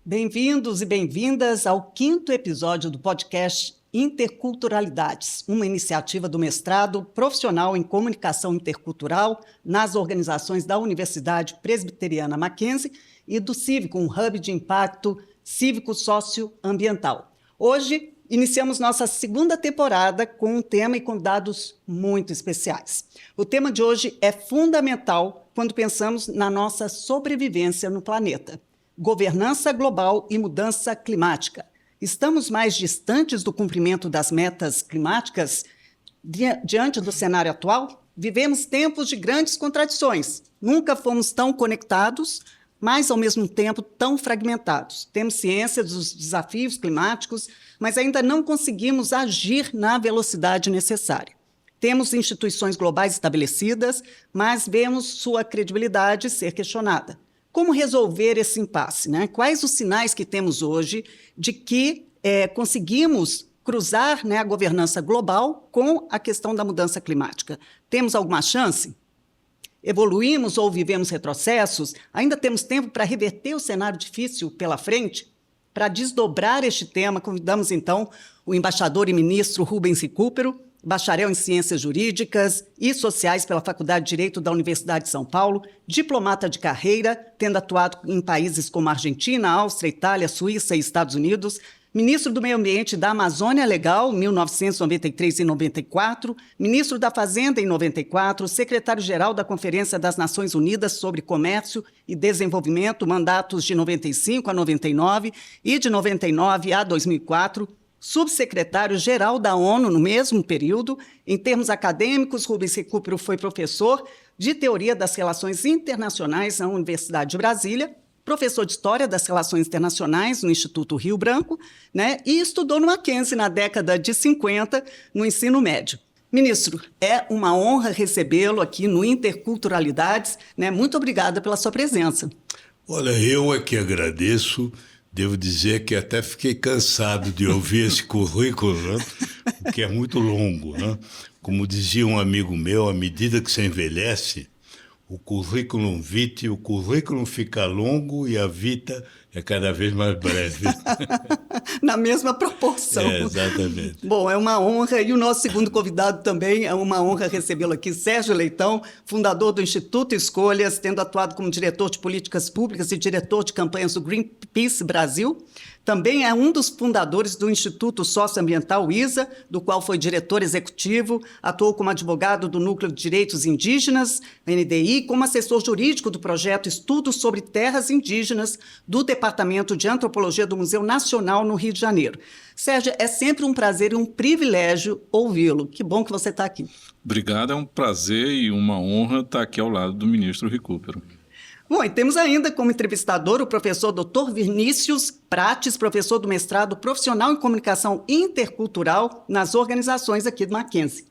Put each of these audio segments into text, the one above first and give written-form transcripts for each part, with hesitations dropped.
Bem-vindos e bem-vindas ao 5º episódio do podcast Interculturalidades, uma iniciativa do mestrado profissional em comunicação intercultural nas organizações da Universidade Presbiteriana Mackenzie e do Cívico, um hub de impacto cívico-socioambiental. Hoje, iniciamos nossa 2ª temporada com um tema e convidados muito especiais. O tema de hoje é fundamental quando pensamos na nossa sobrevivência no planeta. Governança global e mudança climática. Estamos mais distantes do cumprimento das metas climáticas diante do cenário atual? Vivemos tempos de grandes contradições. Nunca fomos tão conectados, mas, ao mesmo tempo, tão fragmentados. Temos ciência dos desafios climáticos, mas ainda não conseguimos agir na velocidade necessária. Temos instituições globais estabelecidas, mas vemos sua credibilidade ser questionada. Como resolver esse impasse, né? Quais os sinais que temos hoje de que conseguimos cruzar, né, a governança global com a questão da mudança climática? Temos alguma chance? Evoluímos ou vivemos retrocessos? Ainda temos tempo para reverter o cenário difícil pela frente? Para desdobrar este tema, convidamos, então, o embaixador e ministro Rubens Recupero, bacharel em Ciências Jurídicas e Sociais pela Faculdade de Direito da Universidade de São Paulo, diplomata de carreira, tendo atuado em países como Argentina, Áustria, Itália, Suíça e Estados Unidos, ministro do Meio Ambiente da Amazônia Legal, 1993 e 94, ministro da Fazenda em 94, secretário-geral da Conferência das Nações Unidas sobre Comércio e Desenvolvimento, mandatos de 95 a 99 e de 99 a 2004, subsecretário-geral da ONU no mesmo período. Em termos acadêmicos, Rubens Recupero foi professor de Teoria das Relações Internacionais na Universidade de Brasília, professor de História das Relações Internacionais no Instituto Rio Branco, né, e estudou no Mackenzie na década de 50, no ensino médio. Ministro, é uma honra recebê-lo aqui no Interculturalidades, né? Muito obrigada pela sua presença. Olha, eu é que agradeço. Devo dizer que até fiquei cansado de ouvir esse currículo, né? Que é muito longo, né? Como dizia um amigo meu, à medida que você envelhece, o currículo fica longo e a vida é cada vez mais breve. Na mesma proporção. Exatamente. Bom, é uma honra. E o nosso 2º convidado também, é uma honra recebê-lo aqui, Sérgio Leitão, fundador do Instituto Escolhas, tendo atuado como diretor de políticas públicas e diretor de campanhas do Greenpeace Brasil. Também é um dos fundadores do Instituto Socioambiental ISA, do qual foi diretor executivo, atuou como advogado do Núcleo de Direitos Indígenas, NDI, como assessor jurídico do projeto Estudos sobre Terras Indígenas do Departamento de Antropologia do Museu Nacional no Rio de Janeiro. Sérgio, é sempre um prazer e um privilégio ouvi-lo. Que bom que você está aqui. Obrigado, é um prazer e uma honra estar aqui ao lado do ministro Recupero. Bom, e temos ainda como entrevistador o professor Dr. Vinícius Prates, professor do mestrado profissional em comunicação intercultural nas organizações aqui do Mackenzie.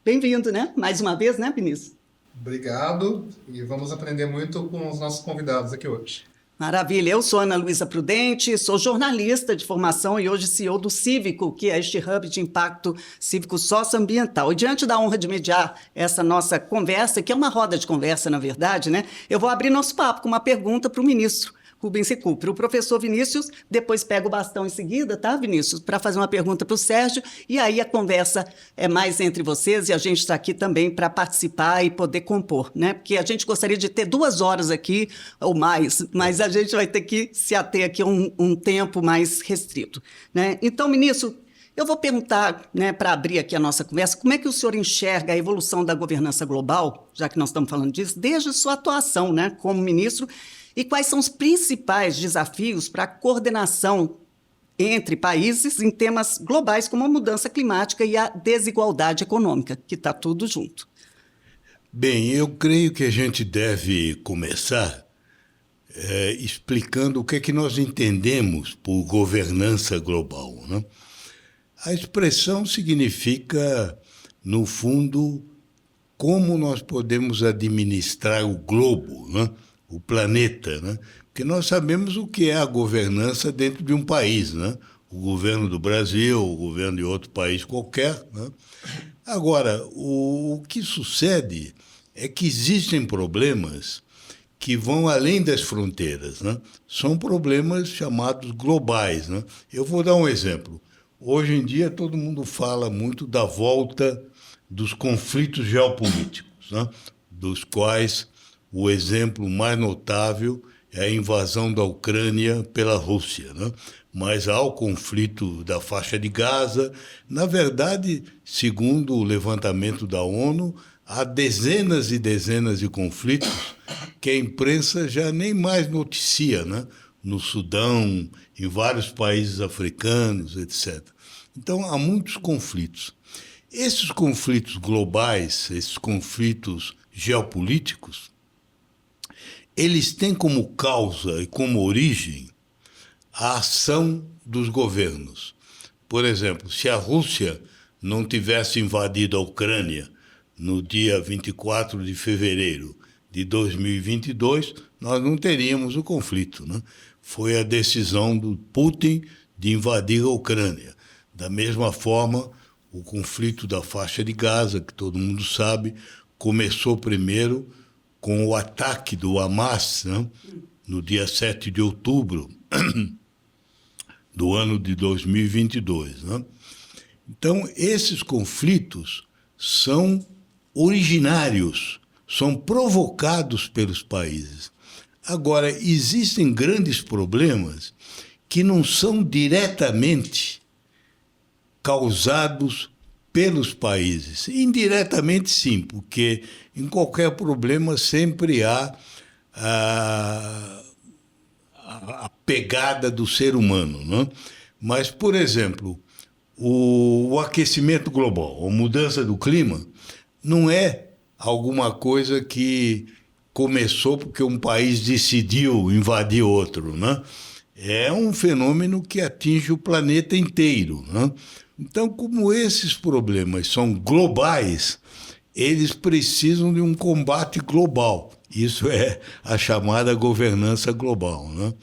Bem-vindo, né? Mais uma vez, né, Vinícius? Obrigado, e vamos aprender muito com os nossos convidados aqui hoje. Maravilha. Eu sou Ana Luísa Prudente, sou jornalista de formação e hoje CEO do Cívico, que é este hub de impacto cívico-socioambiental. E diante da honra de mediar essa nossa conversa, que é uma roda de conversa, na verdade, né, eu vou abrir nosso papo com uma pergunta para o ministro Rubens Recupero. O professor Vinícius depois pega o bastão em seguida, tá, Vinícius? Para fazer uma pergunta para o Sérgio, e aí a conversa é mais entre vocês e a gente está aqui também para participar e poder compor, né? Porque a gente gostaria de ter 2 horas aqui ou mais, mas a gente vai ter que se ater aqui a um tempo mais restrito, né? Então, ministro, eu vou perguntar, né, para abrir aqui a nossa conversa, como é que o senhor enxerga a evolução da governança global, já que nós estamos falando disso, desde sua atuação, né, como ministro, e quais são os principais desafios para a coordenação entre países em temas globais como a mudança climática e a desigualdade econômica, que está tudo junto? Bem, eu creio que a gente deve começar explicando o que é que nós entendemos por governança global, né? A expressão significa, no fundo, como nós podemos administrar o globo, né? O planeta, né? Porque nós sabemos o que é a governança dentro de um país, né? O governo do Brasil, o governo de outro país qualquer, né? Agora, o que sucede é que existem problemas que vão além das fronteiras, né? São problemas chamados globais, né? Eu vou dar um exemplo. Hoje em dia, todo mundo fala muito da volta dos conflitos geopolíticos, né? Dos quais o exemplo mais notável é a invasão da Ucrânia pela Rússia, né? Mas há o conflito da faixa de Gaza. Na verdade, segundo o levantamento da ONU, há dezenas e dezenas de conflitos que a imprensa já nem mais noticia, né? No Sudão, em vários países africanos, etc. Então, há muitos conflitos. Esses conflitos globais, esses conflitos geopolíticos, eles têm como causa e como origem a ação dos governos. Por exemplo, se a Rússia não tivesse invadido a Ucrânia no dia 24 de fevereiro de 2022, nós não teríamos o conflito, né? Foi a decisão do Putin de invadir a Ucrânia. Da mesma forma, o conflito da faixa de Gaza, que todo mundo sabe, começou primeiro com o ataque do Hamas, né? No dia 7 de outubro do ano de 2022. Né? Então, esses conflitos são originários, são provocados pelos países. Agora, existem grandes problemas que não são diretamente causados pelos países. Indiretamente, sim, porque em qualquer problema sempre há a pegada do ser humano, né? Mas, por exemplo, o aquecimento global, a mudança do clima, não é alguma coisa que começou porque um país decidiu invadir outro, né? É um fenômeno que atinge o planeta inteiro, né? Então, como esses problemas são globais, eles precisam de um combate global. Isso é a chamada governança global, né?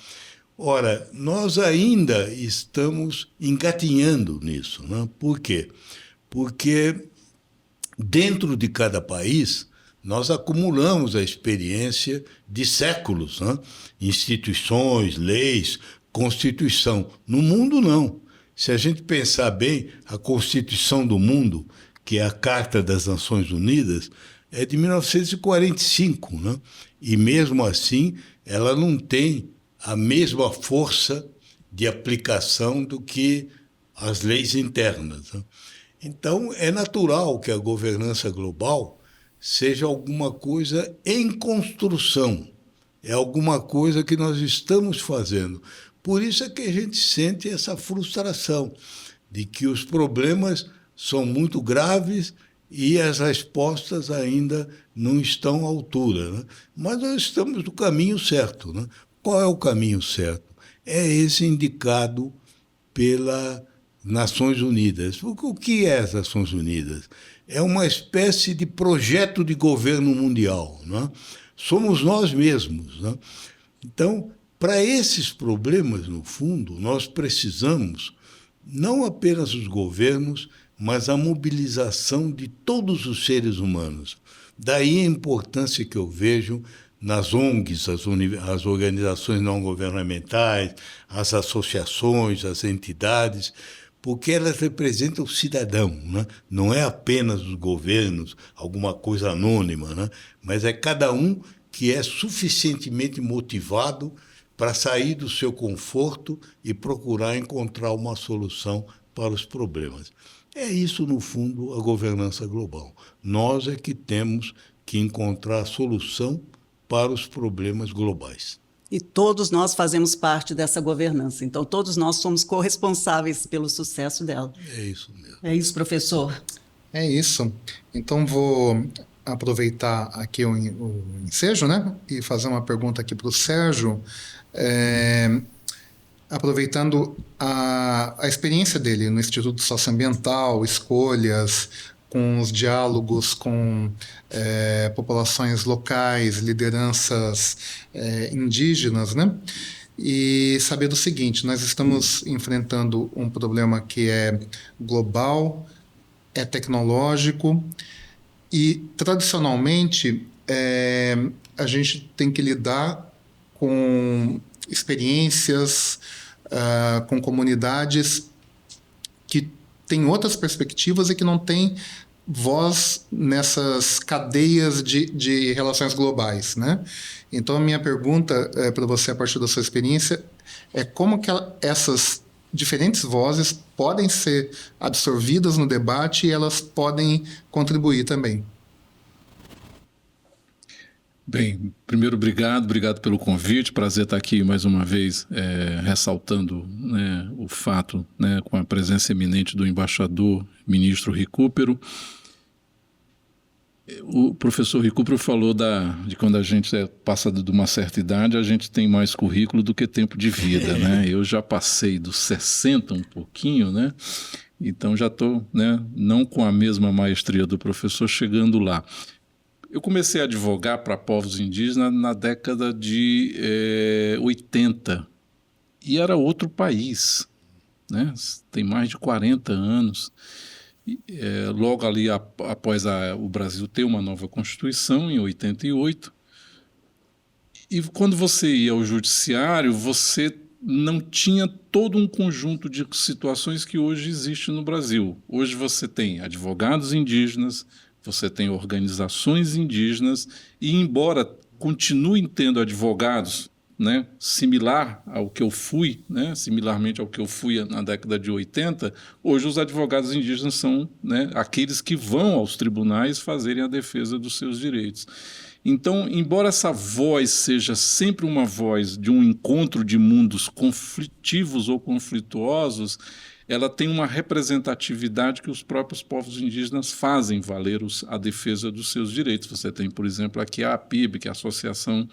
Ora, nós ainda estamos engatinhando nisso, né? Por quê? Porque dentro de cada país nós acumulamos a experiência de séculos, né? Instituições, leis, Constituição. No mundo, não. Se a gente pensar bem, a Constituição do mundo, que é a Carta das Nações Unidas, é de 1945, né? E mesmo assim ela não tem a mesma força de aplicação do que as leis internas, né? Então, é natural que a governança global seja alguma coisa em construção, é alguma coisa que nós estamos fazendo. Por isso é que a gente sente essa frustração de que os problemas são muito graves e as respostas ainda não estão à altura, né? Mas nós estamos no caminho certo, né? Qual é o caminho certo? É esse indicado pelas Nações Unidas. O que é as Nações Unidas? É uma espécie de projeto de governo mundial, né? Somos nós mesmos, né? Então, para esses problemas, no fundo, nós precisamos não apenas os governos, mas a mobilização de todos os seres humanos. Daí a importância que eu vejo nas ONGs, as organizações não governamentais, as associações, as entidades, porque elas representam o cidadão, né? Não é apenas os governos, alguma coisa anônima, né? Mas é cada um que é suficientemente motivado para sair do seu conforto e procurar encontrar uma solução para os problemas. É isso, no fundo, a governança global. Nós é que temos que encontrar a solução para os problemas globais. E todos nós fazemos parte dessa governança. Então, todos nós somos corresponsáveis pelo sucesso dela. É isso mesmo. É isso, professor. É isso. Então, vou aproveitar aqui o ensejo, né? E fazer uma pergunta aqui para o Sérgio. Aproveitando a experiência dele no Instituto Socioambiental, escolhas, com os diálogos com populações locais, lideranças indígenas, né? E saber do seguinte, nós estamos enfrentando um problema que é global, é tecnológico e, tradicionalmente, a gente tem que lidar com experiências, com comunidades que têm outras perspectivas e que não têm voz nessas cadeias de relações globais, né? Então, a minha pergunta para você, a partir da sua experiência, é como que essas diferentes vozes podem ser absorvidas no debate e elas podem contribuir também. Bem, primeiro, obrigado pelo convite, prazer estar aqui mais uma vez ressaltando, né, o fato, né, com a presença eminente do embaixador, ministro Recupero. O professor Recupero falou de quando a gente passa de uma certa idade, a gente tem mais currículo do que tempo de vida, né? Eu já passei dos 60 um pouquinho, né? Então já estou, né, não com a mesma maestria do professor, chegando lá. Eu comecei a advogar para povos indígenas na década de 80, e era outro país, né? Tem mais de 40 anos. Logo ali após o Brasil ter uma nova Constituição, em 88, e quando você ia ao judiciário, você não tinha todo um conjunto de situações que hoje existe no Brasil. Hoje você tem advogados indígenas, você tem organizações indígenas, e embora continuem tendo advogados, né, similarmente ao que eu fui na década de 80, hoje os advogados indígenas são, né, aqueles que vão aos tribunais fazerem a defesa dos seus direitos. Então, embora essa voz seja sempre uma voz de um encontro de mundos conflitivos ou conflituosos, ela tem uma representatividade que os próprios povos indígenas fazem valer a defesa dos seus direitos. Você tem, por exemplo, aqui a APIB, que é a Associação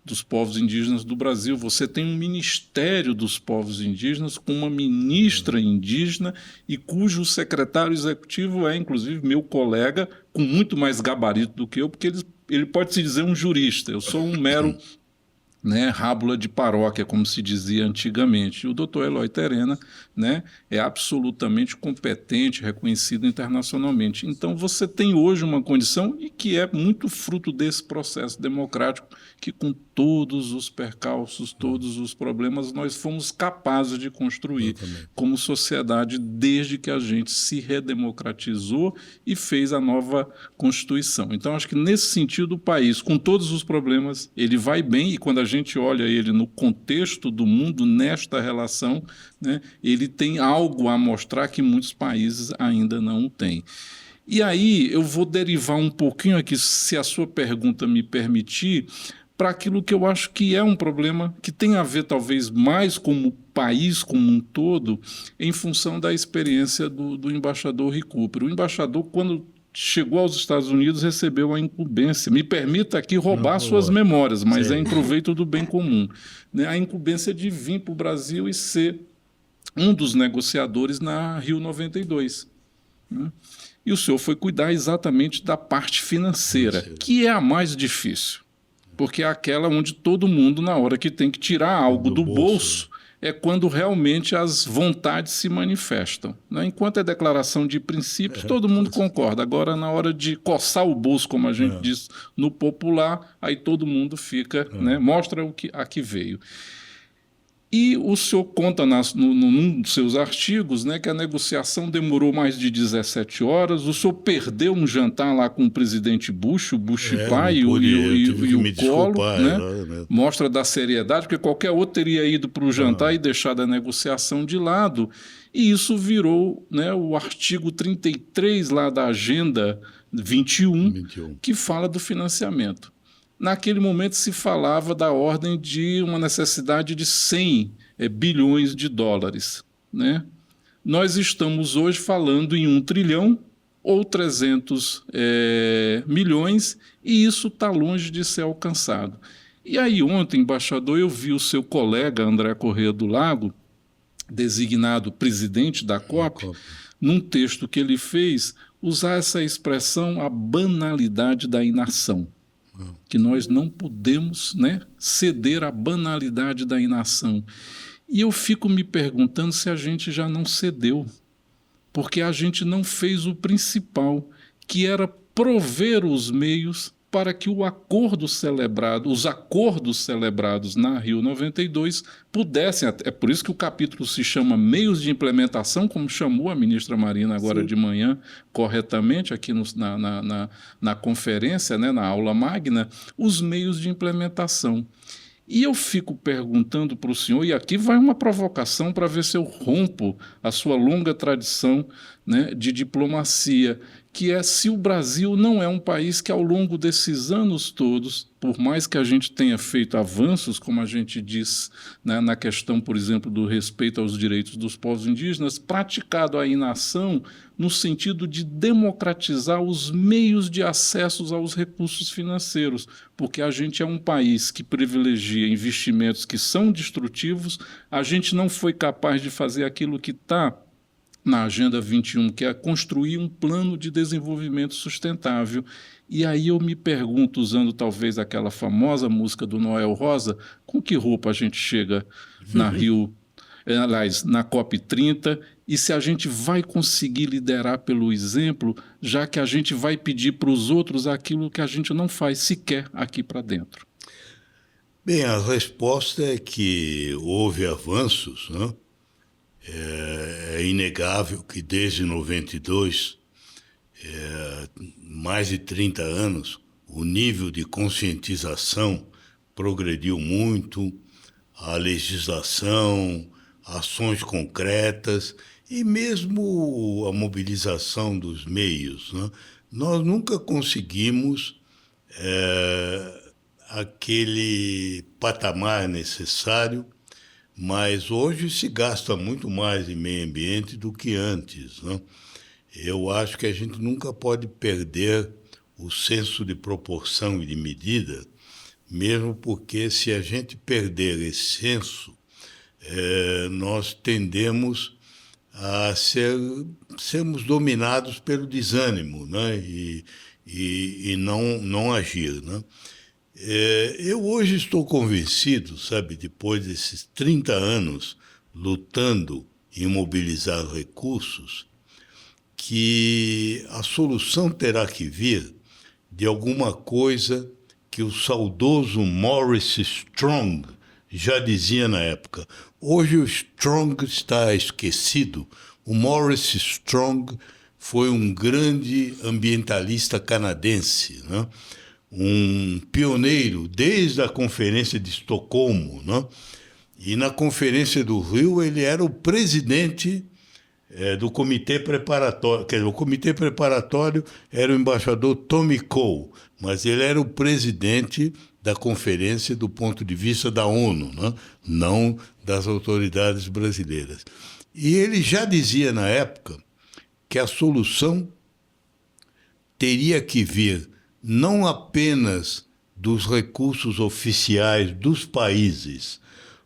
dos Povos Indígenas do Brasil. Você tem um Ministério dos Povos Indígenas com uma ministra indígena e cujo secretário executivo é, inclusive, meu colega, com muito mais gabarito do que eu, porque ele pode se dizer um jurista. Eu sou um mero, né, rábula de paróquia, como se dizia antigamente. E o doutor Eloy Terena, né, é absolutamente competente, reconhecido internacionalmente. Então você tem hoje uma condição, e que é muito fruto desse processo democrático, que com todos os percalços, todos os problemas, nós fomos capazes de construir como sociedade desde que a gente se redemocratizou e fez a nova Constituição. Então acho que nesse sentido o país, com todos os problemas, ele vai bem, e quando a gente olha ele no contexto do mundo, nesta relação, né, ele tem algo a mostrar que muitos países ainda não têm. E aí eu vou derivar um pouquinho aqui, se a sua pergunta me permitir, para aquilo que eu acho que é um problema que tem a ver talvez mais com o país como um todo, em função da experiência do embaixador Recupero. O embaixador, quando chegou aos Estados Unidos, recebeu a incumbência, me permita aqui roubar suas memórias, mas é em proveito do bem comum, né? A incumbência de vir para o Brasil e ser um dos negociadores na Rio 92. Né? E o senhor foi cuidar exatamente da parte financeira, que é a mais difícil, porque é aquela onde todo mundo, na hora que tem que tirar algo do bolso, é quando realmente as vontades se manifestam. Né? Enquanto é declaração de princípios, todo mundo concorda. Agora, na hora de coçar o bolso, como a gente diz no popular, aí todo mundo fica, né? Mostra a que veio. E o senhor conta num dos seus artigos, né, que a negociação demorou mais de 17 horas, o senhor perdeu um jantar lá com o presidente Bush, o Bush pai e o Collor, né? Mostra da seriedade, porque qualquer outro teria ido para o jantar e deixado a negociação de lado, e isso virou, né, o artigo 33 lá da Agenda 21, que fala do financiamento. Naquele momento se falava da ordem de uma necessidade de 100 bilhões de dólares. Né? Nós estamos hoje falando em 1 trilhão ou 300 milhões, e isso está longe de ser alcançado. E aí ontem, embaixador, eu vi o seu colega André Corrêa do Lago, designado presidente da COP, num texto que ele fez, usar essa expressão, a banalidade da inação. Que nós não podemos, né, ceder à banalidade da inação. E eu fico me perguntando se a gente já não cedeu, porque a gente não fez o principal, que era prover os meios para que os acordos celebrados na Rio 92 pudessem, é por isso que o capítulo se chama Meios de Implementação, como chamou a ministra Marina agora Sim. de manhã, corretamente, aqui na conferência, né, na aula magna, os meios de implementação. E eu fico perguntando para o senhor, e aqui vai uma provocação para ver se eu rompo a sua longa tradição, né, de diplomacia, que é se o Brasil não é um país que, ao longo desses anos todos, por mais que a gente tenha feito avanços, como a gente diz, né, na questão, por exemplo, do respeito aos direitos dos povos indígenas, praticado a inação no sentido de democratizar os meios de acesso aos recursos financeiros, porque a gente é um país que privilegia investimentos que são destrutivos, a gente não foi capaz de fazer aquilo que está na Agenda 21, que é construir um plano de desenvolvimento sustentável. E aí eu me pergunto, usando talvez aquela famosa música do Noel Rosa, com que roupa a gente chega na Rio, aliás, na COP30, e se a gente vai conseguir liderar pelo exemplo, já que a gente vai pedir para os outros aquilo que a gente não faz sequer aqui para dentro. Bem, a resposta é que houve avanços, né? É inegável que desde 92, mais de 30 anos, o nível de conscientização progrediu muito, a legislação, ações concretas e mesmo a mobilização dos meios, né? Nós nunca conseguimos aquele patamar necessário, mas hoje se gasta muito mais em meio ambiente do que antes, né? Eu acho que a gente nunca pode perder o senso de proporção e de medida, mesmo porque se a gente perder esse senso, nós tendemos a sermos dominados pelo desânimo, né? E não agir, né? Eu hoje estou convencido, sabe, depois desses 30 anos lutando em mobilizar recursos, que a solução terá que vir de alguma coisa que o saudoso Maurice Strong já dizia na época. Hoje o Strong está esquecido. O Maurice Strong foi um grande ambientalista canadense, né? Um pioneiro desde a Conferência de Estocolmo, né? E na Conferência do Rio ele era o presidente do Comitê Preparatório. Quer dizer, o Comitê Preparatório era o embaixador Tommy Cole, mas ele era o presidente da conferência do ponto de vista da ONU, né? Não das autoridades brasileiras. E ele já dizia na época que a solução teria que vir não apenas dos recursos oficiais dos países,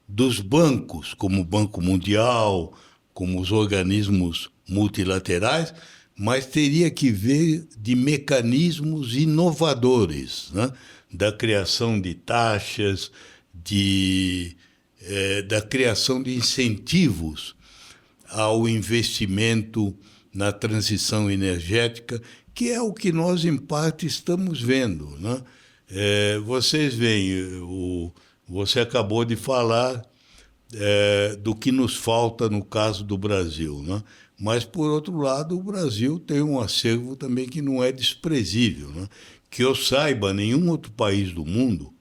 dos bancos, como o Banco Mundial, como os organismos multilaterais, mas teria que vir de mecanismos inovadores, né? Da criação de taxas, da criação de incentivos ao investimento na transição energética, que é o que nós, em parte, estamos vendo, né? Vocês veem, você acabou de falar do que nos falta no caso do Brasil, né? Mas, por outro lado, o Brasil tem um acervo também que não é desprezível, né? Que eu saiba, nenhum outro país do mundo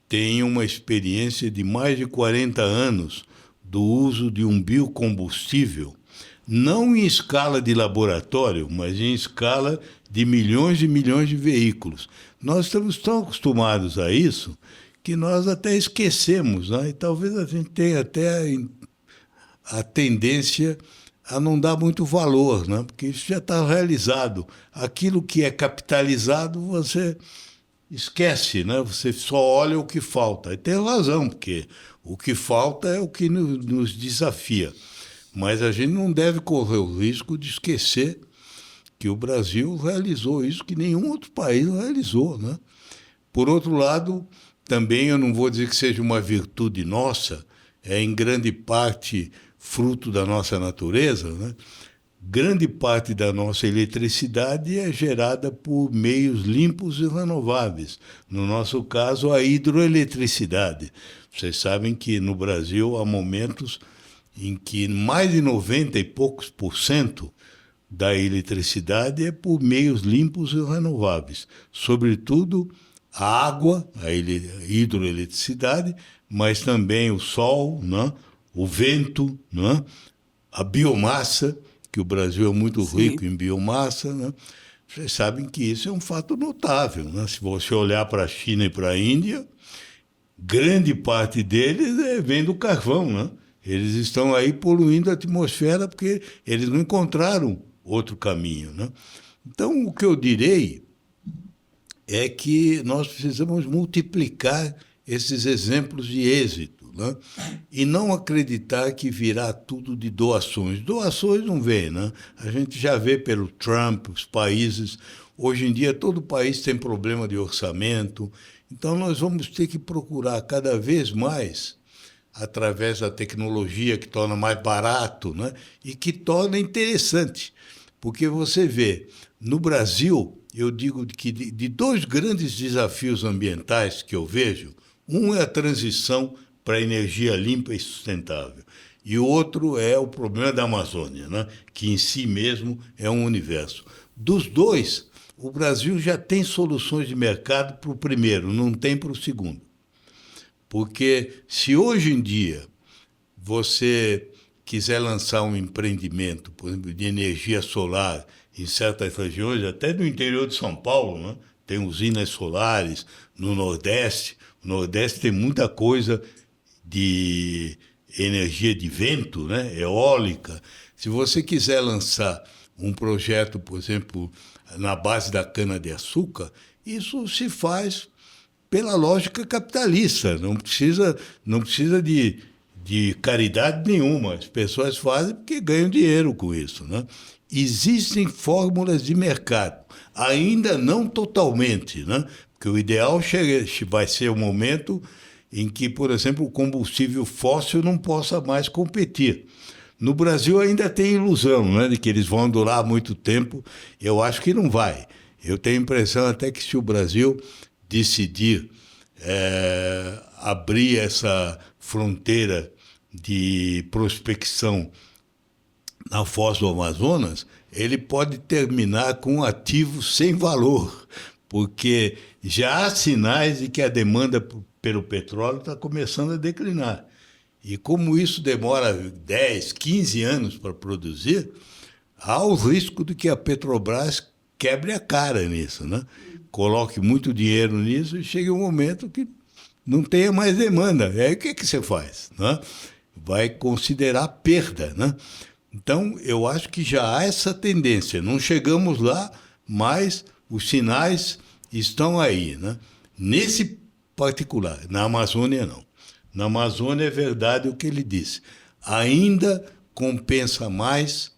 tem uma experiência de mais de 40 anos do uso de um biocombustível, não em escala de laboratório, mas em escala de milhões e milhões de veículos. Nós estamos tão acostumados a isso que nós até esquecemos, né? E talvez a gente tenha até a tendência a não dar muito valor, né? Porque isso já está realizado. Aquilo que é capitalizado, você esquece, né? Você só olha o que falta. E tem razão, porque o que falta é o que nos desafia. Mas a gente não deve correr o risco de esquecer que o Brasil realizou isso que nenhum outro país realizou, né? Por outro lado, também eu não vou dizer que seja uma virtude nossa, é em grande parte fruto da nossa natureza, né? grande parte da nossa eletricidade é gerada por meios limpos e renováveis. No nosso caso, a hidroeletricidade. Vocês sabem que no Brasil há momentos em que mais de 90 e poucos % da eletricidade é por meios limpos e renováveis. Sobretudo a água, a hidroeletricidade, mas também o sol, né? O vento, né? A biomassa, que o Brasil é muito rico em biomassa, né? Vocês sabem que isso é um fato notável, né? Se você olhar para a China e para a Índia, grande parte deles vem do carvão, né? Eles estão aí poluindo a atmosfera porque eles não encontraram outro caminho, né? Então, o que eu direi é que nós precisamos multiplicar esses exemplos de êxito, né? E não acreditar que virá tudo de doações. Doações não vem, né? A gente já vê pelo Trump, os países. Hoje em dia, todo país tem problema de orçamento. Então, nós vamos ter que procurar cada vez mais, através da tecnologia que torna mais barato, né? E que torna interessante. Porque você vê, no Brasil, eu digo que de dois grandes desafios ambientais que eu vejo, um é a transição para a energia limpa e sustentável, e o outro é o problema da Amazônia, né? Que em si mesmo é um universo. Dos dois, o Brasil já tem soluções de mercado para o primeiro, não tem para o segundo. Porque se hoje em dia você quiser lançar um empreendimento, por exemplo, de energia solar em certas regiões, até no interior de São Paulo, né? Tem usinas solares no Nordeste. O Nordeste tem muita coisa de energia de vento, né? Eólica. Se você quiser lançar um projeto, por exemplo, na base da cana-de-açúcar, isso se faz pela lógica capitalista, não precisa de caridade nenhuma. As pessoas fazem porque ganham dinheiro com isso, né? Existem fórmulas de mercado, ainda não totalmente, né? Porque o ideal vai ser o momento em que, por exemplo, o combustível fóssil não possa mais competir. No Brasil ainda tem ilusão, né, de que eles vão durar muito tempo. Eu acho que não vai. Eu tenho a impressão até que se o Brasil decidir abrir essa fronteira de prospecção na Foz do Amazonas, ele pode terminar com um ativo sem valor, porque já há sinais de que a demanda pelo petróleo está começando a declinar. E como isso demora 10, 15 anos para produzir, há o risco de que a Petrobras quebre a cara nisso, né? Coloque muito dinheiro nisso e chegue um momento que não tenha mais demanda. Aí o que você faz, né? Vai considerar perda, né? Então, eu acho que já há essa tendência. Não chegamos lá, mas os sinais estão aí, né? Nesse particular, na Amazônia não. Na Amazônia é verdade o que ele disse. Ainda compensa mais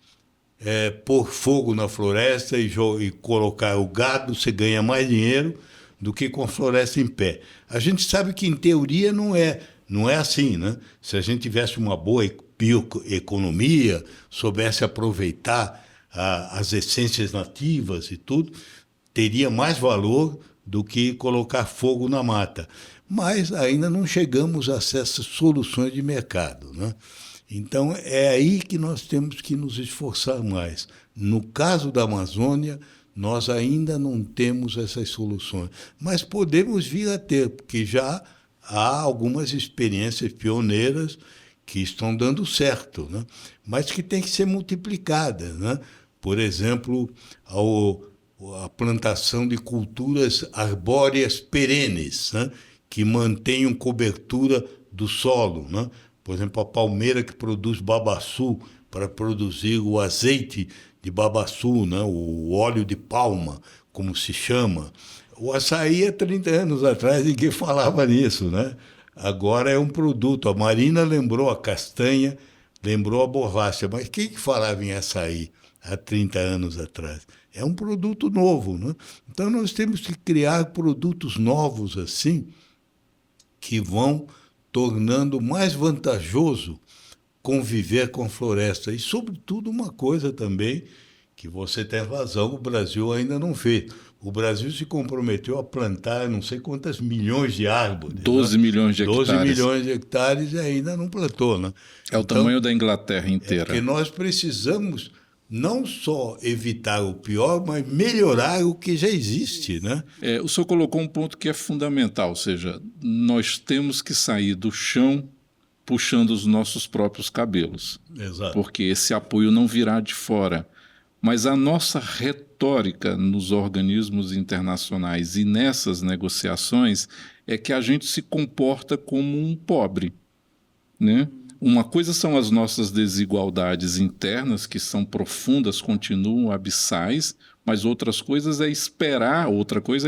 pôr fogo na floresta e colocar o gado, você ganha mais dinheiro do que com a floresta em pé. A gente sabe que, em teoria, não é assim, né? Se a gente tivesse uma boa bioeconomia, soubesse aproveitar as essências nativas e tudo, teria mais valor do que colocar fogo na mata. Mas ainda não chegamos a essas soluções de mercado, né? Então, é aí que nós temos que nos esforçar mais. No caso da Amazônia, nós ainda não temos essas soluções, mas podemos vir a ter, porque já há algumas experiências pioneiras que estão dando certo, né? Mas que têm que ser multiplicadas, né? Por exemplo, a plantação de culturas arbóreas perenes, né? Que mantenham cobertura do solo, né? Por exemplo, a palmeira que produz babaçu para produzir o azeite de babaçu, né? O óleo de palma, como se chama. O açaí, há 30 anos atrás, ninguém falava nisso, né? Agora é um produto. A Marina lembrou a castanha, lembrou a borracha, mas quem que falava em açaí há 30 anos atrás? É um produto novo, né? Então, nós temos que criar produtos novos assim, que vão tornando mais vantajoso conviver com a floresta. E, sobretudo, uma coisa também que você tem razão, o Brasil ainda não fez. O Brasil se comprometeu a plantar não sei quantas milhões de árvores. 12 milhões de hectares. 12 milhões de hectares e ainda não plantou. Né? É o tamanho da Inglaterra inteira. Porque nós precisamos não só evitar o pior, mas melhorar o que já existe. Né? O senhor colocou um ponto que é fundamental, ou seja, nós temos que sair do chão puxando os nossos próprios cabelos. Exato. Porque esse apoio não virá de fora. Mas a nossa retórica nos organismos internacionais e nessas negociações é que a gente se comporta como um pobre, né? Uma coisa são as nossas desigualdades internas, que são profundas, continuam abissais, mas outra coisa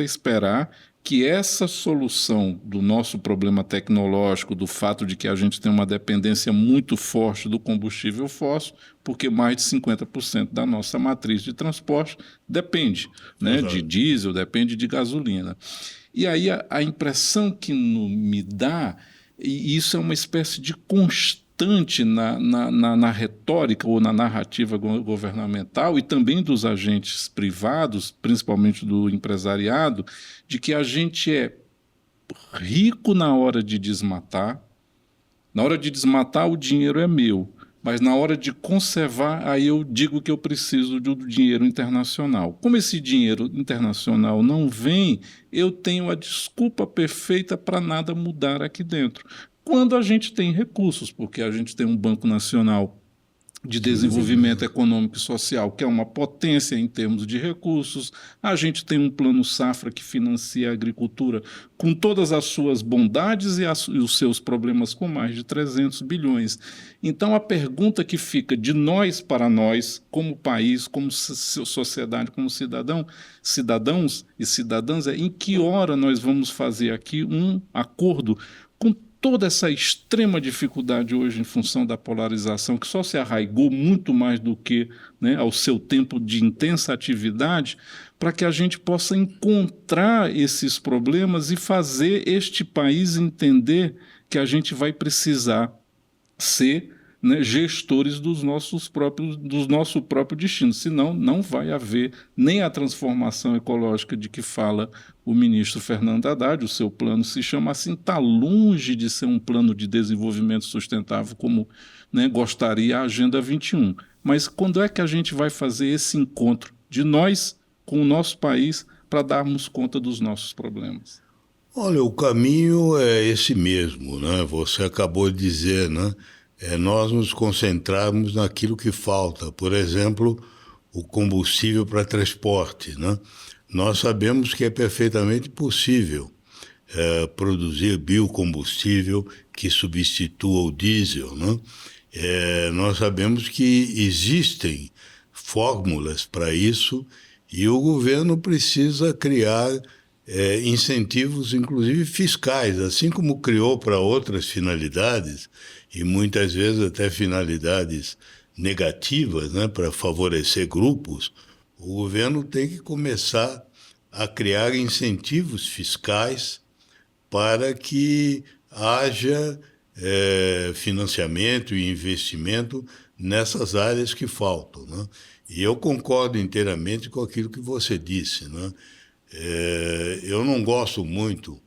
é esperar que essa solução do nosso problema tecnológico, do fato de que a gente tem uma dependência muito forte do combustível fóssil, porque mais de 50% da nossa matriz de transporte depende, né, de diesel, depende de gasolina. E aí a impressão que me dá, e isso é uma espécie de constante na retórica ou na narrativa governamental e também dos agentes privados, principalmente do empresariado, de que a gente é rico na hora de desmatar. Na hora de desmatar, o dinheiro é meu, mas na hora de conservar, aí eu digo que eu preciso do dinheiro internacional. Como esse dinheiro internacional não vem, eu tenho a desculpa perfeita para nada mudar aqui dentro. Quando a gente tem recursos, porque a gente tem um Banco Nacional de Desenvolvimento Econômico e Social, que é uma potência em termos de recursos, a gente tem um plano safra que financia a agricultura com todas as suas bondades e os seus problemas, com mais de 300 bilhões. Então, a pergunta que fica de nós para nós, como país, como sociedade, como cidadãos e cidadãs, é em que hora nós vamos fazer aqui um acordo com toda essa extrema dificuldade hoje em função da polarização, que só se arraigou muito mais do que, né, ao seu tempo de intensa atividade, para que a gente possa encontrar esses problemas e fazer este país entender que a gente vai precisar ser, né, gestores do nosso próprio destino, senão não vai haver nem a transformação ecológica de que fala o ministro Fernando Haddad. O seu plano se chama assim, está longe de ser um plano de desenvolvimento sustentável como, né, gostaria a Agenda 21. Mas quando é que a gente vai fazer esse encontro de nós com o nosso país para darmos conta dos nossos problemas? Olha, o caminho é esse mesmo, né? Você acabou de dizer, né? Nós nos concentrarmos naquilo que falta. Por exemplo, o combustível para transporte, né? Nós sabemos que é perfeitamente possível produzir biocombustível que substitua o diesel, né? Nós sabemos que existem fórmulas para isso e o governo precisa criar incentivos, inclusive fiscais, assim como criou para outras finalidades, e muitas vezes até finalidades negativas, né, para favorecer grupos. O governo tem que começar a criar incentivos fiscais para que haja financiamento e investimento nessas áreas que faltam, né? E eu concordo inteiramente com aquilo que você disse, né? Eu não gosto muito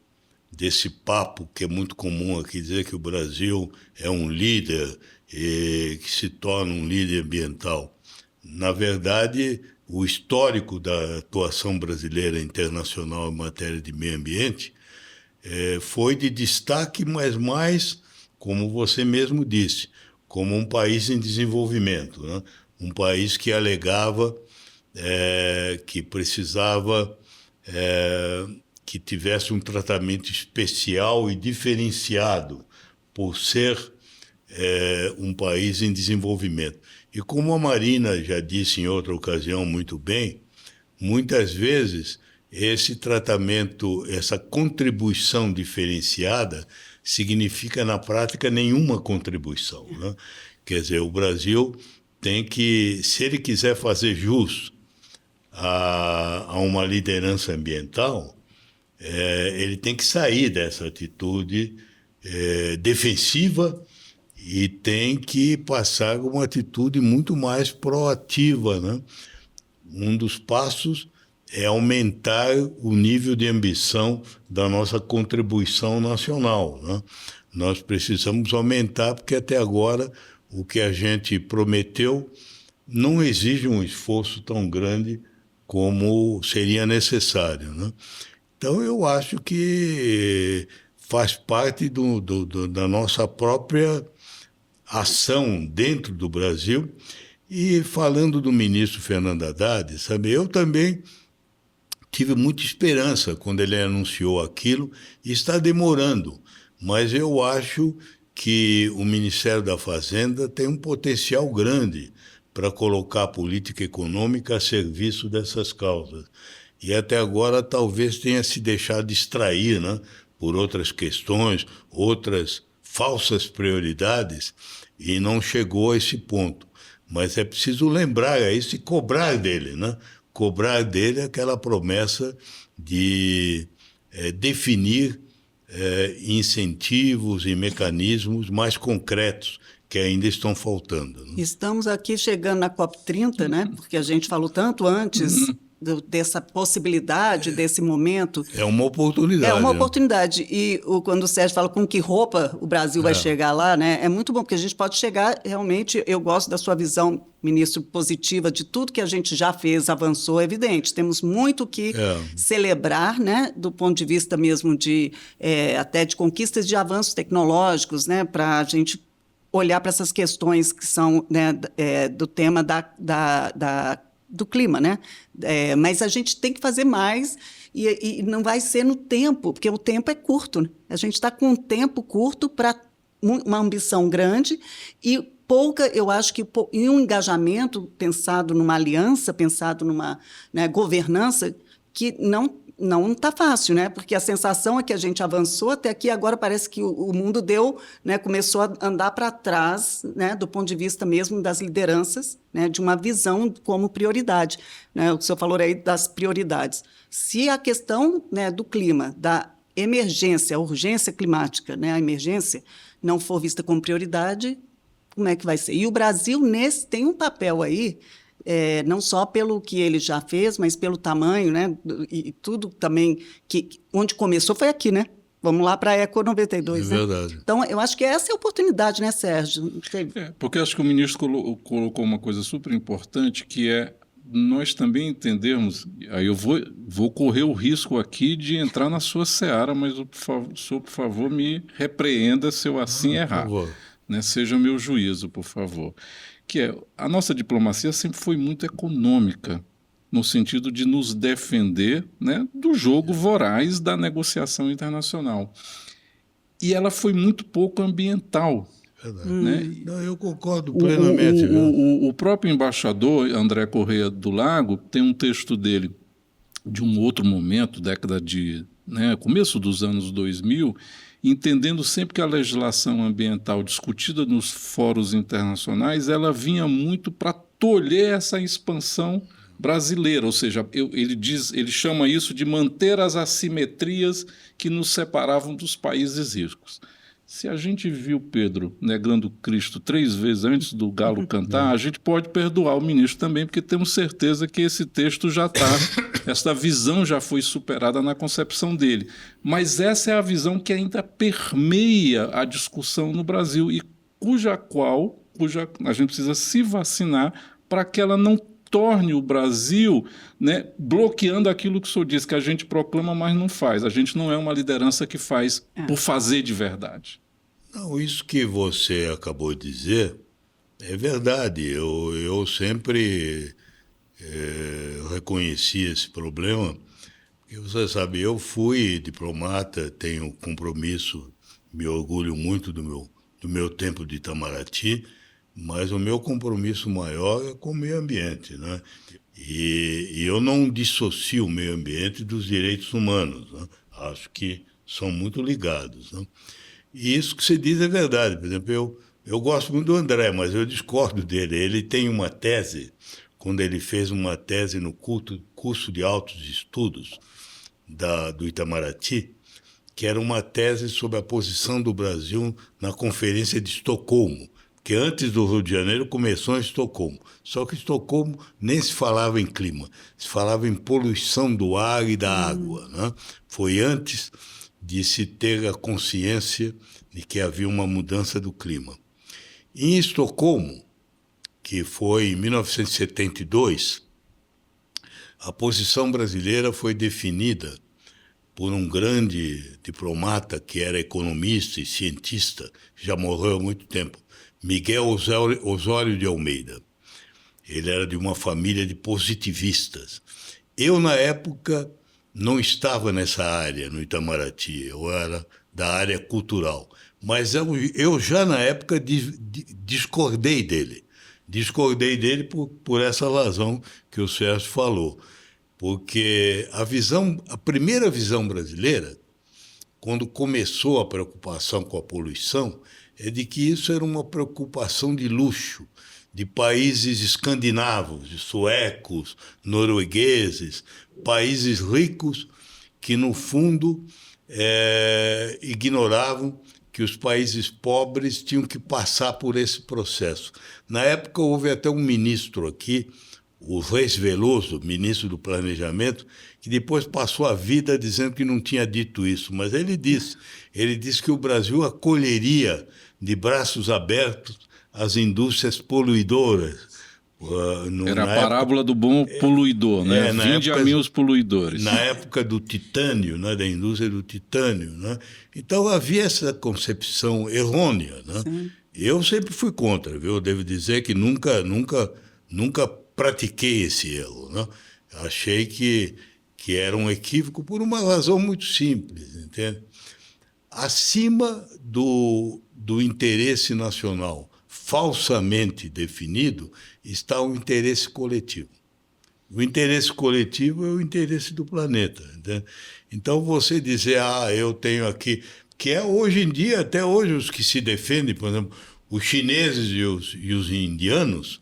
desse papo que é muito comum aqui, dizer que o Brasil é um líder, que se torna um líder ambiental. Na verdade, o histórico da atuação brasileira internacional em matéria de meio ambiente foi de destaque, mas mais, como você mesmo disse, como um país em desenvolvimento, né? Um país que alegava que precisava que tivesse um tratamento especial e diferenciado por ser um país em desenvolvimento. E como a Marina já disse em outra ocasião muito bem, muitas vezes esse tratamento, essa contribuição diferenciada significa na prática nenhuma contribuição, né? Quer dizer, o Brasil tem que, se ele quiser fazer jus a uma liderança ambiental, ele tem que sair dessa atitude defensiva e tem que passar uma atitude muito mais proativa, né? Um dos passos é aumentar o nível de ambição da nossa contribuição nacional, né? Nós precisamos aumentar, porque até agora o que a gente prometeu não exige um esforço tão grande como seria necessário, né? Então, eu acho que faz parte da nossa própria ação dentro do Brasil. E falando do ministro Fernando Haddad, sabe, eu também tive muita esperança quando ele anunciou aquilo, e está demorando, mas eu acho que o Ministério da Fazenda tem um potencial grande para colocar a política econômica a serviço dessas causas. E até agora talvez tenha se deixado distrair, né, por outras questões, outras falsas prioridades, e não chegou a esse ponto. Mas é preciso lembrar isso e cobrar dele, né? Cobrar dele aquela promessa de definir incentivos e mecanismos mais concretos que ainda estão faltando, né? Estamos aqui chegando na COP30, né? Porque a gente falou tanto antes dessa possibilidade, desse momento. É uma oportunidade. É uma né? oportunidade. E quando o Sérgio fala com que roupa o Brasil vai chegar lá, né? É muito bom, porque a gente pode chegar realmente. Eu gosto da sua visão, ministro, positiva de tudo que a gente já fez, avançou, é evidente. Temos muito que celebrar, né? Do ponto de vista mesmo de até de conquistas de avanços tecnológicos, né? Para a gente olhar para essas questões que são, né, do tema do clima, né? Mas a gente tem que fazer mais e não vai ser no tempo, porque o tempo é curto, né? A gente está com um tempo curto para uma ambição grande e pouca, eu acho que em um engajamento pensado numa aliança, pensado numa, né, governança que não está fácil, né? Porque a sensação é que a gente avançou até aqui, agora parece que o mundo deu, né, começou a andar para trás, né, do ponto de vista mesmo das lideranças, né, de uma visão como prioridade, né? O senhor falou aí das prioridades. Se a questão, né, do clima, da emergência, a urgência climática, né, a emergência, não for vista como prioridade, como é que vai ser? E o Brasil tem um papel aí, não só pelo que ele já fez, mas pelo tamanho, né? E tudo também, onde começou foi aqui, né? Vamos lá para a Eco 92. É verdade. Né? Então, eu acho que essa é a oportunidade, né, Sérgio? Porque acho que o ministro colocou uma coisa super importante, que é nós também entendermos, aí eu vou correr o risco aqui de entrar na sua seara, mas o senhor, por favor, me repreenda se eu assim errar. Por favor. Né? Seja meu juízo, por favor. Que a nossa diplomacia sempre foi muito econômica, no sentido de nos defender, né, do jogo voraz da negociação internacional. E ela foi muito pouco ambiental. Né? Não, eu concordo plenamente. O próprio embaixador, André Correia do Lago, tem um texto dele de um outro momento, década de... né, começo dos anos 2000, entendendo sempre que a legislação ambiental discutida nos fóruns internacionais, ela vinha muito para tolher essa expansão brasileira, ou seja, ele chama isso de manter as assimetrias que nos separavam dos países ricos. Se a gente viu Pedro negando Cristo 3 vezes antes do galo cantar, a gente pode perdoar o ministro também, porque temos certeza que esse texto já está, essa visão já foi superada na concepção dele. Mas essa é a visão que ainda permeia a discussão no Brasil e cuja a gente precisa se vacinar para que ela não torne o Brasil, né, bloqueando aquilo que o senhor diz, que a gente proclama, mas não faz. A gente não é uma liderança que faz por fazer de verdade. Não, isso que você acabou de dizer é verdade. Eu sempre reconheci esse problema, porque você sabe, eu fui diplomata, tenho compromisso, me orgulho muito do meu tempo de Itamaraty, mas o meu compromisso maior é com o meio ambiente, né? E eu não dissocio o meio ambiente dos direitos humanos, né? Acho que são muito ligados, né? E isso que você diz é verdade. Por exemplo, eu gosto muito do André, mas eu discordo dele. Ele tem uma tese, quando ele fez uma tese no curso de altos estudos do Itamaraty, que era uma tese sobre a posição do Brasil na Conferência de Estocolmo, que antes do Rio de Janeiro começou em Estocolmo. Só que Estocolmo nem se falava em clima, se falava em poluição do ar e da água, né? Foi antes de se ter a consciência de que havia uma mudança do clima. Em Estocolmo, que foi em 1972, a posição brasileira foi definida por um grande diplomata que era economista e cientista, já morreu há muito tempo, Miguel Osório de Almeida. Ele era de uma família de positivistas. Eu, na época, não estava nessa área, no Itamaraty, eu era da área cultural. Mas eu já, na época, discordei dele. Discordei dele por essa razão que o Sérgio falou. Porque a primeira visão brasileira, quando começou a preocupação com a poluição, é de que isso era uma preocupação de luxo, de países escandinavos, de suecos, noruegueses, países ricos que, no fundo, ignoravam que os países pobres tinham que passar por esse processo. Na época, houve até um ministro aqui, o Reis Veloso, ministro do Planejamento, que depois passou a vida dizendo que não tinha dito isso, mas ele disse que o Brasil acolheria de braços abertos as indústrias poluidoras. Era a parábola do bom poluidor, né? Vinde a mim os poluidores. Na época do titânio, né? Da indústria do titânio, né? Então havia essa concepção errônea, né? Sim. Eu sempre fui contra, viu? Eu devo dizer que nunca pratiquei esse erro, né? Achei que era um equívoco por uma razão muito simples, entende? Acima do interesse nacional falsamente definido está o interesse coletivo. O interesse coletivo é o interesse do planeta, entende? Então você dizer, eu tenho aqui, que é hoje em dia, até hoje os que se defendem, por exemplo, os chineses e os indianos,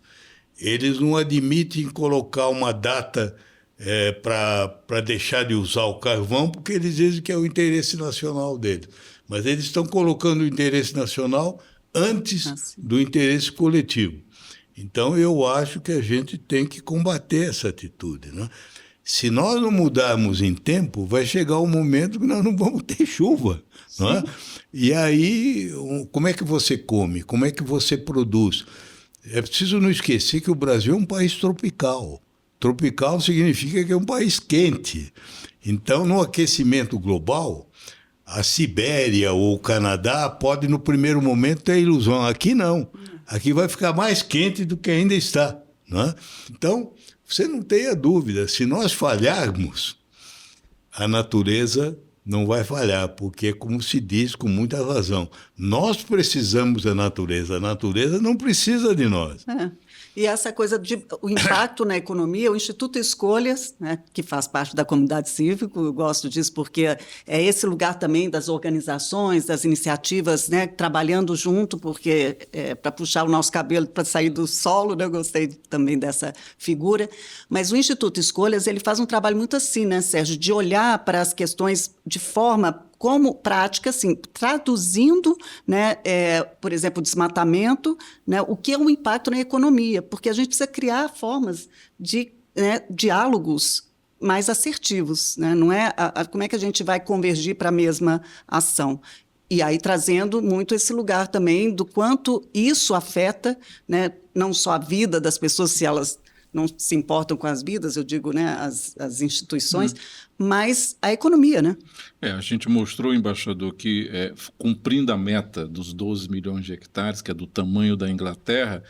eles não admitem colocar uma data para deixar de usar o carvão, porque eles dizem que é o interesse nacional deles. Mas eles estão colocando o interesse nacional antes do interesse coletivo. Então, eu acho que a gente tem que combater essa atitude, né? Se nós não mudarmos em tempo, vai chegar um momento que nós não vamos ter chuva, não é? E aí, como é que você come? Como é que você produz? É preciso não esquecer que o Brasil é um país tropical. Tropical significa que é um país quente. Então, no aquecimento global, a Sibéria ou o Canadá pode, no primeiro momento, ter ilusão. Aqui não. Aqui vai ficar mais quente do que ainda está, não é? Então, você não tenha dúvida, se nós falharmos, a natureza não vai falhar, porque, como se diz com muita razão, nós precisamos da natureza, a natureza não precisa de nós. E essa coisa o impacto na economia, o Instituto Escolhas, né, que faz parte da comunidade cívica, eu gosto disso porque é esse lugar também das organizações, das iniciativas, né, trabalhando junto, porque para puxar o nosso cabelo para sair do solo, né, eu gostei também dessa figura. Mas o Instituto Escolhas, ele faz um trabalho muito assim, né, Sérgio, de olhar para as questões de forma como prática, assim, traduzindo, né, por exemplo, o desmatamento, né, o que é um impacto na economia, porque a gente precisa criar formas de diálogos mais assertivos, né? Não é como é que a gente vai convergir para a mesma ação. E aí trazendo muito esse lugar também do quanto isso afeta, né, não só a vida das pessoas, se elas não se importam com as vidas, eu digo, né, as instituições, mas a economia, né? A gente mostrou, embaixador, que cumprindo a meta dos 12 milhões de hectares, que é do tamanho da Inglaterra,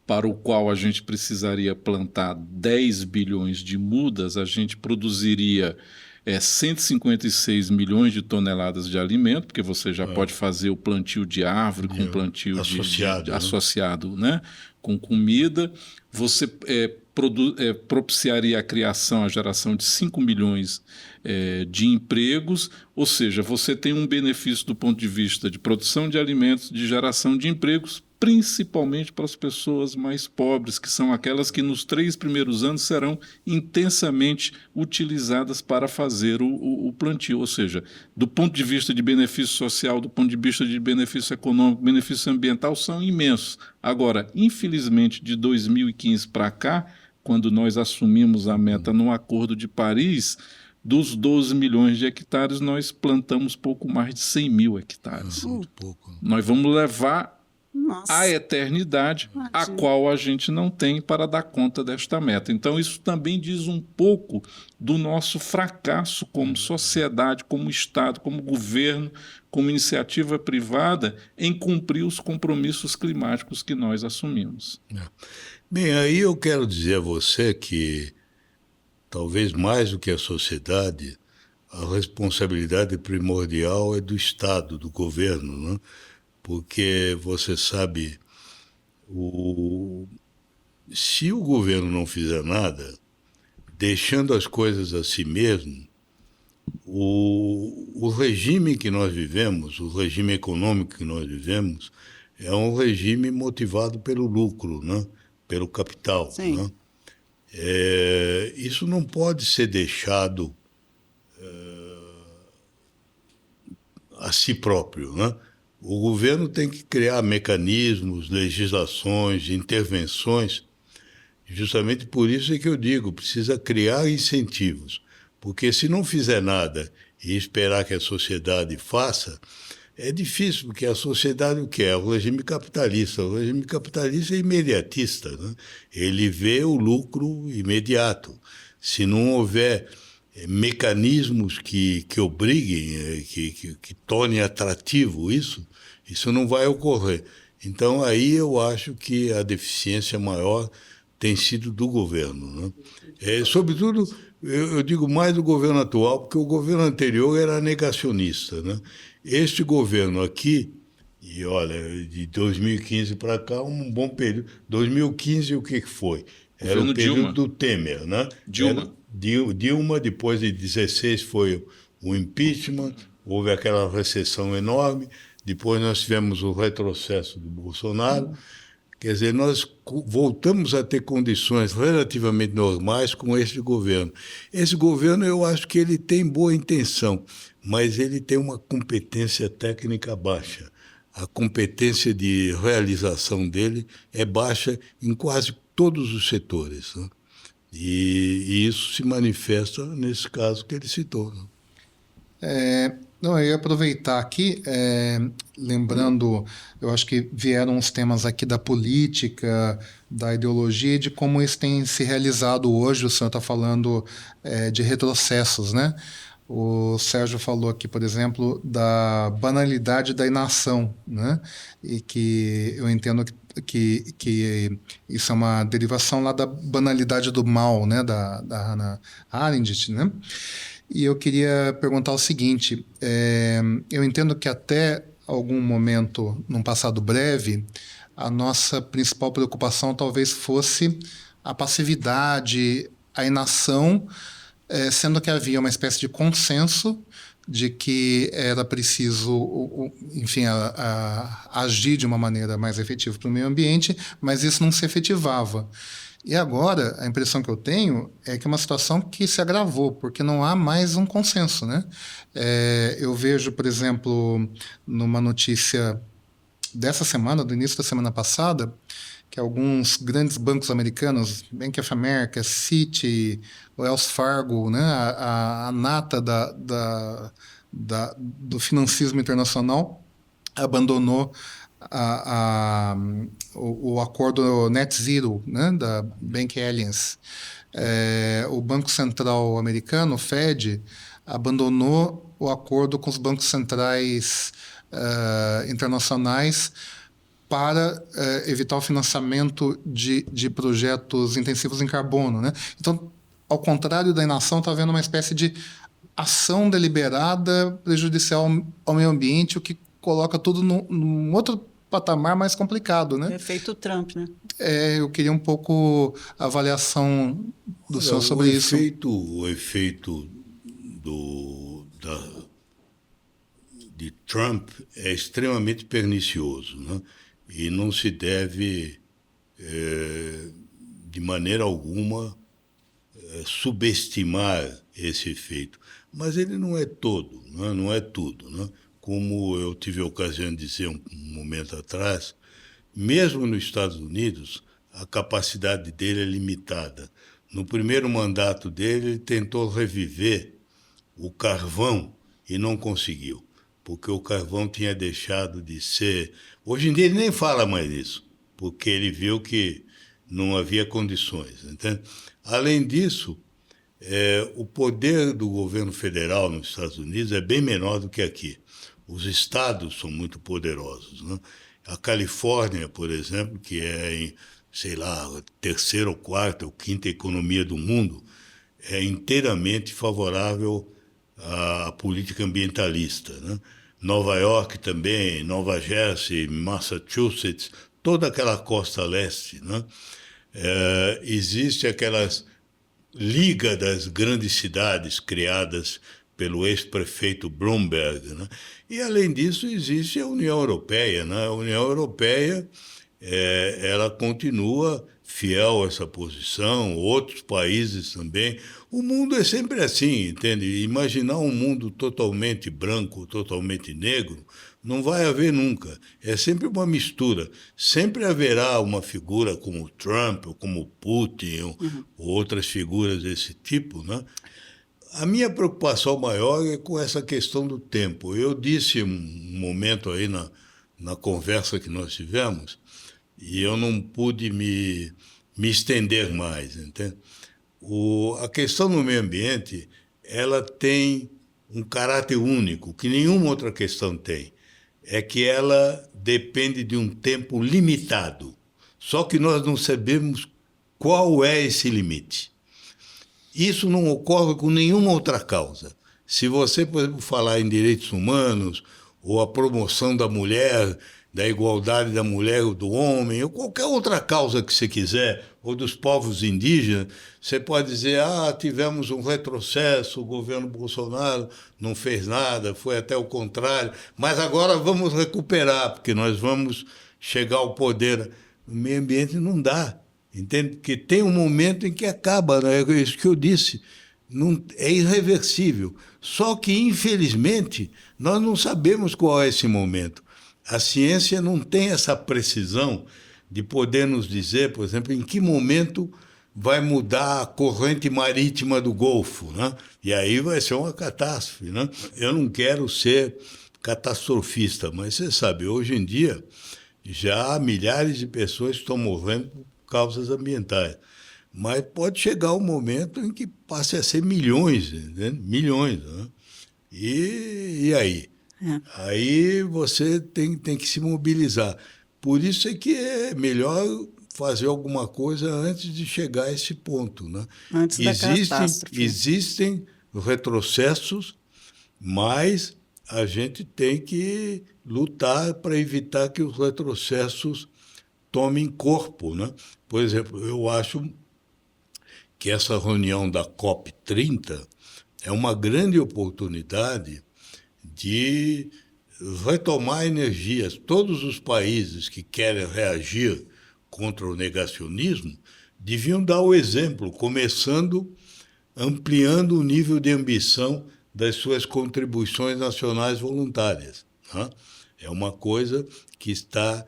para o qual a gente precisaria plantar 10 bilhões de mudas, a gente produziria 156 milhões de toneladas de alimento, porque você já pode fazer o plantio de árvore com plantio associado, né? Com comida. Você propiciaria a criação, a geração de 5 milhões de empregos, ou seja, você tem um benefício do ponto de vista de produção de alimentos, de geração de empregos principalmente para as pessoas mais pobres, que são aquelas que nos 3 primeiros anos serão intensamente utilizadas para fazer o plantio. Ou seja, do ponto de vista de benefício social, do ponto de vista de benefício econômico, benefício ambiental, são imensos. Agora, infelizmente, de 2015 para cá, quando nós assumimos a meta no Acordo de Paris, dos 12 milhões de hectares, nós plantamos pouco mais de 100 mil hectares. Muito pouco. Nós vamos levar Nossa. a eternidade, a qual a gente não tem para dar conta desta meta. Então, isso também diz um pouco do nosso fracasso como sociedade, como Estado, como governo, como iniciativa privada, em cumprir os compromissos climáticos que nós assumimos. Bem, aí eu quero dizer a você que, talvez mais do que a sociedade, a responsabilidade primordial é do Estado, do governo, né? Porque você sabe, se o governo não fizer nada, deixando as coisas a si mesmo, o regime que nós vivemos, o regime econômico que nós vivemos, é um regime motivado pelo lucro, né? Pelo capital. Sim. Né? Isso não pode ser deixado a si próprio, né? O governo tem que criar mecanismos, legislações, intervenções. Justamente por isso é que eu digo, precisa criar incentivos. Porque se não fizer nada e esperar que a sociedade faça, é difícil, porque a sociedade o que é? O regime capitalista. O regime capitalista é imediatista, né? Ele vê o lucro imediato. Se não houver mecanismos que obriguem, que tornem atrativo isso não vai ocorrer. Então, aí eu acho que a deficiência maior tem sido do governo, né? Sobretudo, eu digo mais do governo atual, porque o governo anterior era negacionista, né? Este governo aqui, e olha, de 2015 para cá, um bom período. 2015, o que foi? Era o período Dilma. do Temer, né? Dilma. Dilma, depois de 16 foi o impeachment, houve aquela recessão enorme, depois nós tivemos o retrocesso do Bolsonaro. Quer dizer, nós voltamos a ter condições relativamente normais com este governo. Esse governo, eu acho que ele tem boa intenção, mas ele tem uma competência técnica baixa. A competência de realização dele é baixa em quase todos os setores, né? E isso se manifesta nesse caso que ele citou. Não, eu ia aproveitar aqui, lembrando, eu acho que vieram uns temas aqui da política, da ideologia, de como isso tem se realizado hoje. O senhor está falando de retrocessos, né? O Sérgio falou aqui, por exemplo, da banalidade da inação, né? E que eu entendo que isso é uma derivação lá da banalidade do mal, né? Da Hannah Arendt, né? E eu queria perguntar o seguinte, eu entendo que até algum momento, num passado breve, a nossa principal preocupação talvez fosse a passividade, a inação, sendo que havia uma espécie de consenso de que era preciso, enfim, agir de uma maneira mais efetiva para o meio ambiente, mas isso não se efetivava. E agora, a impressão que eu tenho é que é uma situação que se agravou, porque não há mais um consenso, né? Eu vejo, por exemplo, numa notícia dessa semana, do início da semana passada, que alguns grandes bancos americanos, Bank of America, Citi, Wells Fargo, né? A nata do financismo internacional, abandonou o acordo Net Zero, né, da Bank Alliance. O Banco Central americano, o Fed, abandonou o acordo com os bancos centrais internacionais para evitar o financiamento de projetos intensivos em carbono, né? Então, ao contrário da inação, está havendo uma espécie de ação deliberada prejudicial ao meio ambiente, o que coloca tudo num outro patamar mais complicado, né? Efeito Trump, né? Eu queria um pouco a avaliação do senhor sobre isso. O efeito de Trump é extremamente pernicioso, né? e não se deve, de maneira alguma, subestimar esse efeito. Mas ele não é todo, né? Não é tudo. Né? Como eu tive a ocasião de dizer um momento atrás, mesmo nos Estados Unidos, a capacidade dele é limitada. No primeiro mandato dele, ele tentou reviver o carvão e não conseguiu, porque o carvão tinha deixado de ser... Hoje em dia ele nem fala mais disso, porque ele viu que não havia condições. Entende? Além disso, o poder do governo federal nos Estados Unidos é bem menor do que aqui. Os estados são muito poderosos. Né? A Califórnia, por exemplo, que é, sei lá, a terceira ou quarta ou quinta economia do mundo, é inteiramente favorável à política ambientalista. Né? Nova York também, Nova Jersey, Massachusetts, toda aquela costa leste. Né? Existe aquelas liga das grandes cidades criadas pelo ex-prefeito Bloomberg. Né? E, além disso, existe a União Europeia. Né? A União Europeia ela continua fiel a essa posição, outros países também. O mundo é sempre assim, entende? Imaginar um mundo totalmente branco, totalmente negro, não vai haver nunca. É sempre uma mistura. Sempre haverá uma figura como Trump, ou como Putin, ou outras figuras desse tipo, né? A minha preocupação maior é com essa questão do tempo. Eu disse um momento aí na conversa que nós tivemos, e eu não pude me estender mais, entende? A questão do meio ambiente, ela tem um caráter único, que nenhuma outra questão tem. É que ela depende de um tempo limitado. Só que nós não sabemos qual é esse limite. Isso não ocorre com nenhuma outra causa. Se você, por exemplo, falar em direitos humanos, ou a promoção da mulher, da igualdade da mulher ou do homem, ou qualquer outra causa que você quiser, ou dos povos indígenas, você pode dizer, tivemos um retrocesso, o governo Bolsonaro não fez nada, foi até o contrário, mas agora vamos recuperar, porque nós vamos chegar ao poder. O meio ambiente não dá, entende? Porque tem um momento em que acaba, né? É isso que eu disse, não, é irreversível. Só que, infelizmente, nós não sabemos qual é esse momento. A ciência não tem essa precisão de poder nos dizer, por exemplo, em que momento vai mudar a corrente marítima do Golfo, né? E aí vai ser uma catástrofe. Né? Eu não quero ser catastrofista, mas você sabe, hoje em dia já há milhares de pessoas que estão morrendo por causas ambientais. Mas pode chegar um momento em que passe a ser milhões, entende? Milhões. Né? E aí? Aí você tem que se mobilizar. Por isso é que é melhor fazer alguma coisa antes de chegar a esse ponto. Né? Antes da catástrofe. Existem retrocessos, mas a gente tem que lutar para evitar que os retrocessos tomem corpo. Né? Por exemplo, eu acho que essa reunião da COP30 é uma grande oportunidade de retomar energias. Todos os países que querem reagir contra o negacionismo deviam dar o exemplo, começando ampliando o nível de ambição das suas contribuições nacionais voluntárias. Né? É uma coisa que está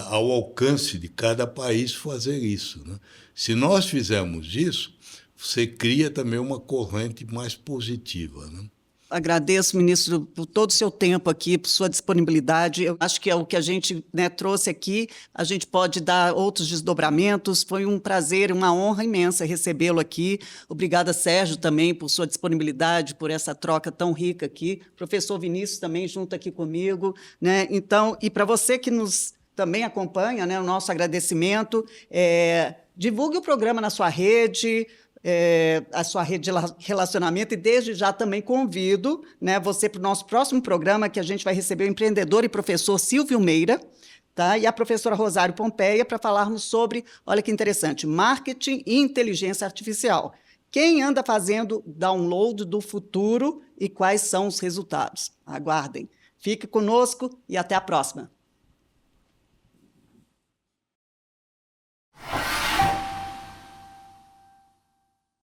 ao alcance de cada país fazer isso. Né? Se nós fizermos isso, você cria também uma corrente mais positiva. Né? Agradeço, ministro, por todo o seu tempo aqui, por sua disponibilidade. Eu acho que é o que a gente trouxe aqui, a gente pode dar outros desdobramentos. Foi um prazer, uma honra imensa recebê-lo aqui. Obrigada, Sérgio, também, por sua disponibilidade, por essa troca tão rica aqui. Professor Vinícius também junto aqui comigo. Né? Então, e para você que nos também acompanha, né, o nosso agradecimento. Divulgue o programa na sua rede, a sua rede de relacionamento, e desde já também convido, né, você para o nosso próximo programa, que a gente vai receber o empreendedor e professor Silvio Meira, tá, e a professora Rosário Pompeia, para falarmos sobre, olha que interessante, marketing e inteligência artificial. Quem anda fazendo download do futuro e quais são os resultados? Aguardem. Fique conosco e até a próxima.